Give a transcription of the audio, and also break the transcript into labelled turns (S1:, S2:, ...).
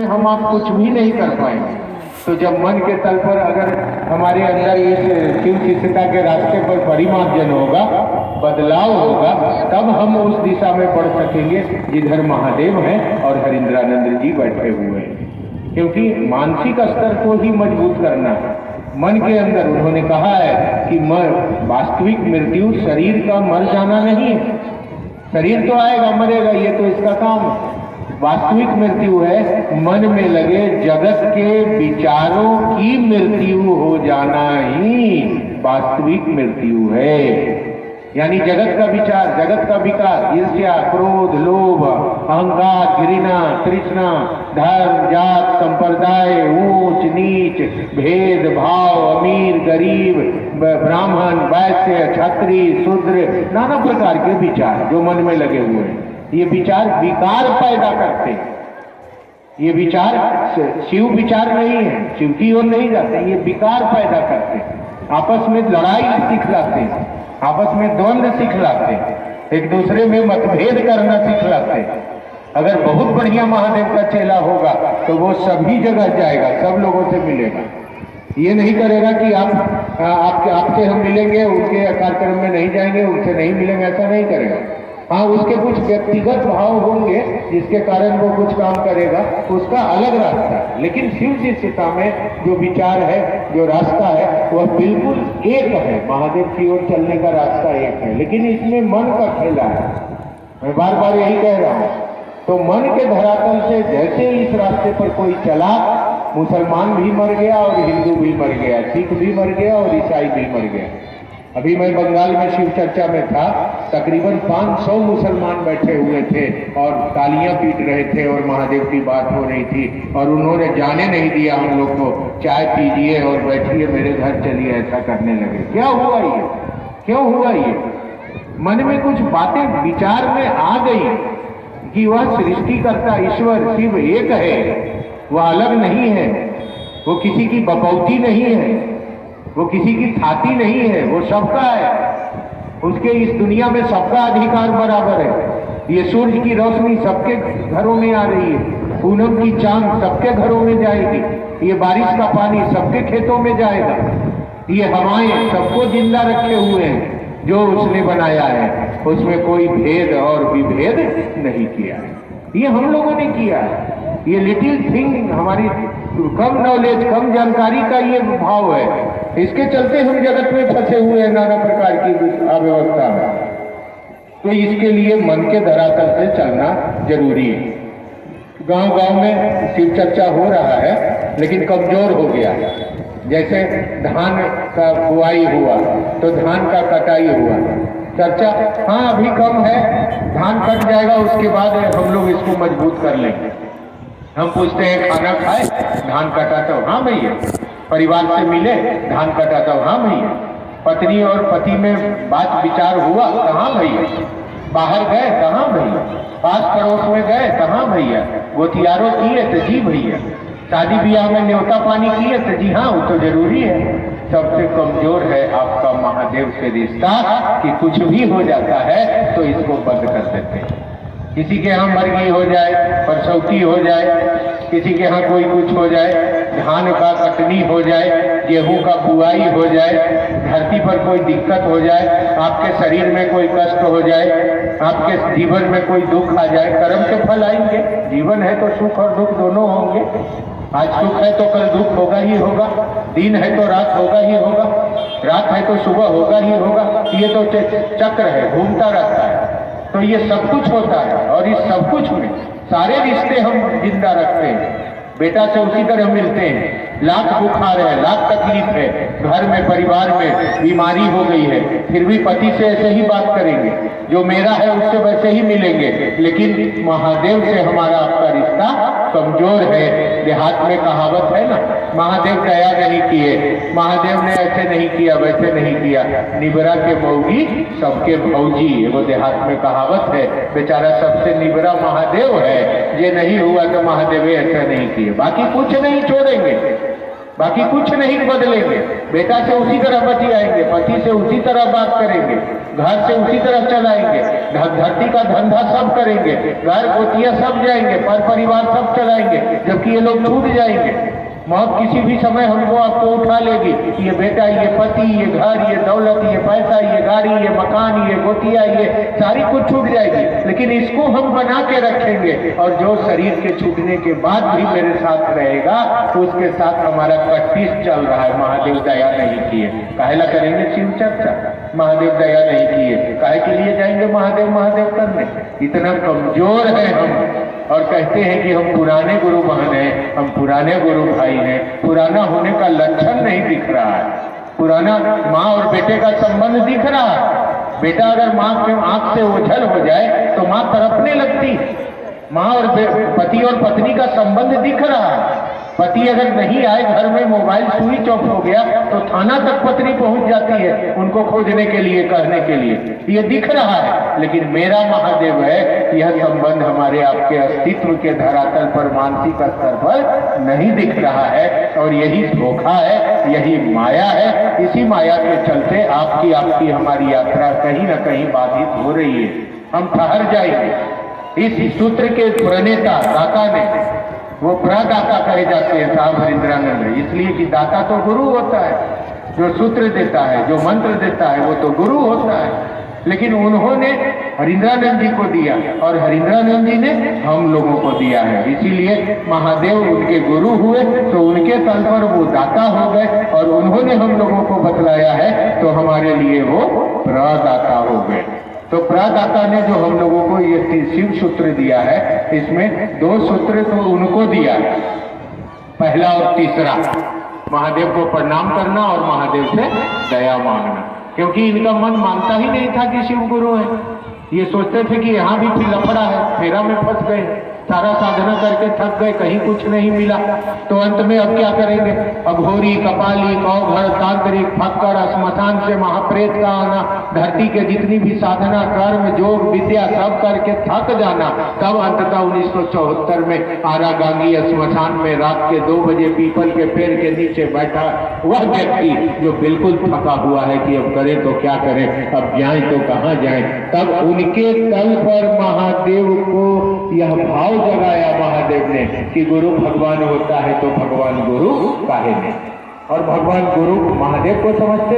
S1: हम आप कुछ भी नहीं कर पाएंगे। तो जब मन के तल पर अगर हमारे अंदर इस शिव शिष्यता के रास्ते पर परिमार्जन होगा, बदलाव होगा, तब हम उस दिशा में बढ़ सकेंगे जिधर महादेव हैं और हरिंद्रानंद जी बैठे हुए हैं। क्योंकि मानसिक स्तर को ही मजबूत करना है। मन के अंदर उन्होंने कहा है कि वास्तविक मृत्यु शरीर का मर जाना नहीं है। शरीर तो आएगा, मरेगा, ये तो इसका काम है। वास्तविक मृत्यु है मन में लगे जगत के विचारों की मृत्यु हो जाना ही वास्तविक मृत्यु है। यानी जगत का विचार, जगत का विकार, ईर्ष्या, क्रोध, लोभ, अहंकार, घृणा, तृष्णा, धर्म, जात, संप्रदाय, ऊंच नीच, भेद भाव, अमीर गरीब, ब्राह्मण, वैश्य, क्षत्रिय, शूद्र, नाना प्रकार के विचार जो मन में लगे हुए हैं, ये विचार विकार पैदा करते हैं। ये विचार शिव विचार नहीं है, शिव की ओर नहीं जाते, ये विकार पैदा करते हैं। आपस में लड़ाई सिखलाते हैं, आपस में द्वंद्व सिखलाते हैं, एक दूसरे में मतभेद करना सिखलाते हैं। अगर बहुत बढ़िया महादेव का चेला होगा तो वो सभी जगह जाएगा, सब लोगों से मिलेगा। ये नहीं करेगा कि आपसे हम मिलेंगे, उनके कार्यक्रम में नहीं जाएंगे, उनसे नहीं मिलेंगे, ऐसा नहीं करेगा। हाँ, उसके कुछ व्यक्तिगत भाव होंगे जिसके कारण वो कुछ काम करेगा, उसका अलग रास्ता है। लेकिन शिव शिष्यता में जो विचार है, जो रास्ता है, वह बिल्कुल एक है। महादेव की ओर चलने का रास्ता एक है, लेकिन इसमें मन का खेला है। मैं बार बार यही कह रहा हूँ। तो मन के धरातल से जैसे इस रास्ते पर कोई चला, मुसलमान भी मर गया और हिंदू भी मर गया, सिख भी मर गया और ईसाई भी मर गया। अभी मैं बंगाल में शिव चर्चा में था, तकरीबन 500 मुसलमान बैठे हुए थे और तालियां पीट रहे थे और महादेव की बात हो रही थी, और उन्होंने जाने नहीं दिया हम लोग को। चाय पीजिए और बैठिए, मेरे घर चलिए, ऐसा करने लगे। क्या हुआ ये? क्यों हुआ ये? मन में कुछ बातें विचार में आ गई कि वह सृष्टिकर्ता ईश्वर शिव एक है, वह अलग नहीं है, वो किसी की बपौती नहीं है, वो किसी की थाती नहीं है, वो सबका है। उसके इस दुनिया में सबका अधिकार बराबर है। ये सूर्य की रोशनी सबके घरों में आ रही है, पूनम की चांद सबके घरों में जाएगी, ये बारिश का पानी सबके खेतों में जाएगा, ये हवाएं सबको जिंदा रखे हुए हैं। जो उसने बनाया है उसमें कोई भेद और विभेद नहीं किया है, ये हम लोगों ने किया है। ये लिटिल थिंग, हमारी कम नॉलेज, कम जानकारी का ये भाव है। इसके चलते हम जगत में फंसे हुए हैं, नाना प्रकार की अव्यवस्था में। तो इसके लिए मन के धरातल से चलना जरूरी है। गांव गांव में शिव चर्चा हो रहा है, लेकिन कमजोर हो गया है। जैसे धान का बुआई हुआ तो धान का कटाई हुआ, चर्चा हाँ अभी कम है, धान कट जाएगा उसके बाद हम लोग इसको मजबूत कर लेंगे। हम पूछते हैं खाना खाए, धान कटाता हूँ, हाँ भैया। परिवार से मिले, धान कटाता हूँ, हाँ भैया। पत्नी और पति में बात विचार हुआ, कहाँ भैया। बाहर गए, कहाँ भैया। पास पड़ोस में गए, कहाँ भैया। गोतियारों किए तो जी भैया। शादी ब्याह में न्योता पानी किए तो जी हाँ, वो तो जरूरी है। सबसे कमजोर है आपका महादेव से रिश्ता कि कुछ भी हो जाता है तो इसको बंद कर देते हैं। किसी के यहाँ मरगी हो जाए, परसौती हो जाए, किसी के यहाँ कोई कुछ हो जाए, धान का कटनी हो जाए, गेहूं का बुआई हो जाए, धरती पर कोई दिक्कत हो जाए, आपके शरीर में कोई कष्ट हो जाए, आपके जीवन में कोई दुख आ जाए, कर्म के फल आएंगे। जीवन है तो सुख और दुख दोनों होंगे। आज सुख है तो कल दुख होगा ही होगा, दिन है तो रात होगा ही होगा, रात है तो सुबह होगा ही होगा। ये तो चक्र है, घूमता रहता है। तो ये सब कुछ होता है, और इस सब कुछ में सारे रिश्ते हम जिंदा रखते हैं। बेटा से उसी तरह मिलते हैं, लाख बुखार है, लाख तकलीफ है, घर में परिवार में बीमारी हो गई है, फिर भी पति से ऐसे ही बात करेंगे, जो मेरा है उससे वैसे ही मिलेंगे। लेकिन महादेव से हमारा आपका रिश्ता कमजोर है। देहात में कहावत है ना, महादेव दया नहीं किए, महादेव ने ऐसे नहीं किया, वैसे नहीं किया, निबरा के मौगी सबके भौजी, वो देहात में कहावत है। बेचारा सबसे निबरा महादेव है, ये नहीं हुआ तो महादेव ऐसा नहीं किए, बाकी कुछ नहीं छोड़ेंगे। बाकी कुछ नहीं बदलेंगे। बेटा से उसी तरह बतियाएंगे, पति से उसी तरह बात करेंगे, घर से उसी तरह चलाएंगे, धरती का धंधा सब करेंगे, घर गोतियां सब जाएंगे, पर परिवार सब चलाएंगे, जबकि ये लोग छूट जाएंगे। मौत किसी भी समय हमको आपको उठा लेगी। ये बेटा, ये पति, ये घर, ये दौलत, ये पैसा, ये गाड़ी, ये मकान, ये गोतिया, ये सारी कुछ छूट जाएगी, लेकिन इसको हम बना के रखेंगे। और जो शरीर के छूटने के बाद भी मेरे साथ रहेगा तो उसके साथ हमारा प्रैक्टिस चल रहा है। महादेव दया नहीं किए, काहेला करेंगे शिव चर्चा? महादेव दया नहीं किए, काहे के लिए जाएंगे महादेव महादेव करने? इतना कमजोर है हम, और कहते हैं कि हम पुराने गुरु बहन हैं, हम पुराने गुरु भाई हैं। पुराना होने का लक्षण नहीं दिख रहा है। पुराना माँ और बेटे का संबंध दिख रहा है। बेटा अगर माँ के आंख से ओझल हो जाए तो माँ तड़पने लगती। माँ और पति और पत्नी का संबंध दिख रहा है। पति अगर नहीं आए, घर में मोबाइल स्विच ऑफ हो गया तो थाना तक पत्नी पहुंच जाती है उनको खोजने के लिए, कहने के लिए। ये दिख रहा है, लेकिन मेरा महादेव है, यह संबंध हमारे आपके अस्तित्व के धरातल पर मानसिक स्तर पर नहीं दिख रहा है। और यही धोखा है, यही माया है। इसी माया के चलते आपकी हमारी यात्रा कहीं न कहीं बाधित हो रही है। हम ठहर जाएंगे। इस सूत्र के प्रणेता दाता ने, वो प्रदाता कहे जाते हैं साहब हरिंद्रानंद, इसलिए कि दाता तो गुरु होता है। जो सूत्र देता है, जो मंत्र देता है, वो तो गुरु होता है। लेकिन उन्होंने हरिंद्रानंद जी को दिया और हरिंद्रानंद जी ने हम लोगों को दिया है। इसीलिए महादेव उनके गुरु हुए तो उनके तल पर वो दाता हो गए, और उन्होंने हम लोगों को बतलाया है तो हमारे लिए वो प्रदाता हो गए। तो प्रदाता ने जो हम लोगों को ये शिव सूत्र दिया है, इसमें 2 सूत्र तो उनको दिया है, पहला और तीसरा। महादेव को प्रणाम करना और महादेव से दया मांगना, क्योंकि इनका मन मानता ही नहीं था कि शिव गुरु है। ये सोचते थे कि यहाँ भी फिर लफड़ा है, फेरा में फंस गए, सारा साधना करके थक गए, कहीं कुछ नहीं मिला, तो अंत में अब क्या करेंगे? अघोरी, कपाली, कौघड़, तांत्रिक, फक्कड़, श्मशान से महाप्रेत का आना, धरती के जितनी भी साधना, कर्म, योग, विद्या सब करके थक जाना। तब अंततः 1974 में आरा गांगी श्मशान में रात के 2 बजे पीपल के पेड़ के नीचे बैठा वह व्यक्ति जो बिल्कुल थका हुआ है कि अब करे तो क्या करे, अब जाए तो कहाँ जाए, तब उनके तल पर महादेव को यह भाव जगाया महादेव ने कि गुरु भगवान होता है तो भगवान गुरु काहे नहीं। और भगवान गुरु महादेव को समझते